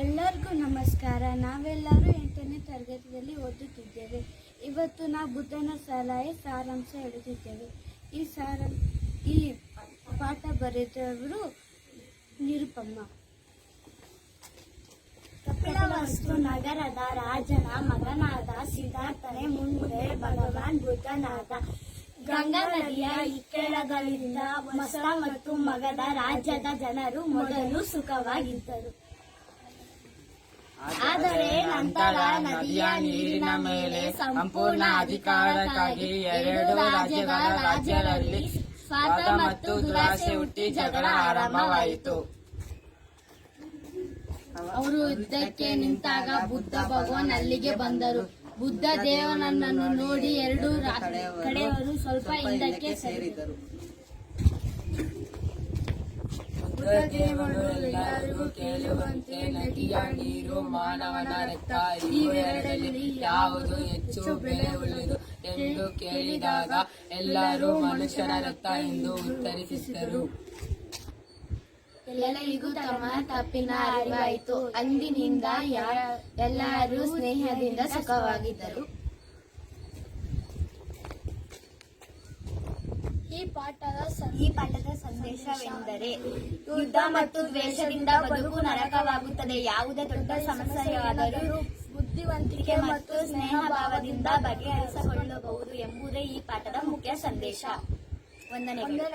ಎಲ್ಲರಿಗೂ ನಮಸ್ಕಾರ. ನಾವೆಲ್ಲರೂ 8ನೇ ತರಗತಿಯಲ್ಲಿ ಓದುತ್ತಿದ್ದೇವೆ. ಇವತ್ತು ನಾವು ಬುದ್ಧನ ಸಲಹೆ ಸಾರಾಂಶ ಹೇಳುತ್ತಿದ್ದೇವೆ. ಈ ಪಾಠ ಬರೆದವರು ನಿರುಪಮ್ಮ. ಕಪಿಲವಸ್ತು ನಗರದ ರಾಜನ ಮಗನಾದ ಸಿದ್ಧಾರ್ಥನೇ ಮುಂದೆ ಭಗವಾನ್ ಬುದ್ಧನಾದ. ಗಂಗಾ ನದಿಯ ಇಕ್ಕೆಲಗಳಿಂದ ಮಸ ಮತ್ತು ಮಗಧ ರಾಜ್ಯದ ಜನರು ಮೊದಲು ಸುಖವಾಗಿದ್ದರು. ಆದರೆ ನಂತರ ನದಿಯ ನೀರಿನ ಮೇಲೆ ಸಂಪೂರ್ಣ ಅಧಿಕಾರಕ್ಕಾಗಿ ಎರಡು ರಾಜ್ಯಗಳಲ್ಲಿ ಸ್ವಾರ್ಥ ಮತ್ತು ದುರಾಸೆ ಹುಟ್ಟಿ ಜಗಳ ಆರಂಭವಾಯಿತು. ಅವರು ಯುದ್ಧಕ್ಕೆ ನಿಂತಾಗ ಬುದ್ಧ ಭಗವಾನ್ ಅಲ್ಲಿಗೆ ಬಂದರು. ಬುದ್ಧ ದೇವನನ್ನು ನೋಡಿ ಎರಡು ಕಡೆಯವರು ಸ್ವಲ್ಪ ಹಿಂದಕ್ಕೆ ಸೇರಿದರು. ಬುದ್ಧದೇವರು ಎಲ್ಲರಿಗೂ ಕೇಳುವಂತೆ ನದಿಯ ನೀರು, ಮಾನವನ ರಕ್ತ ಇವೆರಡರಲ್ಲಿ ಯಾವುದು ಹೆಚ್ಚು ಬೆಲೆ ಉಳ್ಳದು ಎಂದು ಕೇಳಿದಾಗ ಎಲ್ಲರೂ ಮನುಷ್ಯನ ರಕ್ತ ಎಂದು ಉತ್ತರಿಸಿದರು. ಎಲ್ಲರಿಗೂ ತಮ್ಮ ತಪ್ಪಿನ ಅರಿವಾಯಿತು. ಅಂದಿನಿಂದ ಎಲ್ಲರೂ ಸ್ನೇಹದಿಂದ ಸುಖವಾಗಿದ್ದರು. ಈ ಪಾಠದ ಸಂದೇಶವೆಂದರೆ ಯುದ್ಧ ಮತ್ತು ದ್ವೇಷದಿಂದ ಬದುಕು ನರಕವಾಗುತ್ತದೆ. ಯಾವುದೇ ದೊಡ್ಡ ಸಮಸ್ಯೆಯಾದರೂ ಬುದ್ಧಿವಂತಿಕೆ ಮತ್ತು ಸ್ನೇಹ ಭಾವದಿಂದ ಬಗೆಹರಿಸಿಕೊಳ್ಳಬಹುದು ಎಂಬುದೇ ಈ ಪಾಠದ ಮುಖ್ಯ ಸಂದೇಶ. ವಂದನೆಗಳು.